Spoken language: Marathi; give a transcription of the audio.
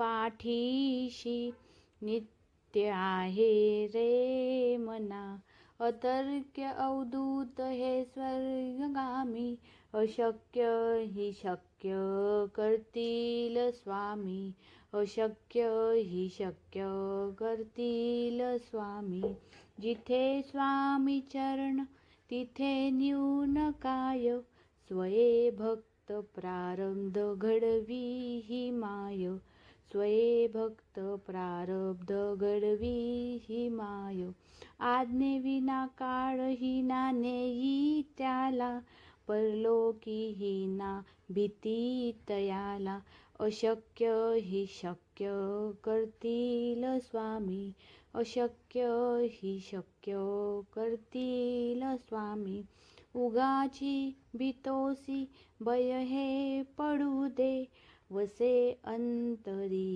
पाठीशी नित्य आहे रे मना. अतर्क्य अवधूत हे स्वर्गगामी, अशक्य ही शक्य करतील स्वामी. अशक्य ही शक्य करतील स्वामी. जिथे स्वामी चरण तिथे न्यून काय, स्वये भक्त प्रारब्ध घडवी ही माय. स्वये भक्त प्रारब्ध घडवी ही माय. आज्ञेविना काळहीना नेई त्याला, परलोकीहीना भीती तयाला. अशक्य ही शक्य करतील स्वामी. अशक्य ही शक्य करतील स्वामी. उगाची भीतोसी भय हे पडू दे, वसे अंतरी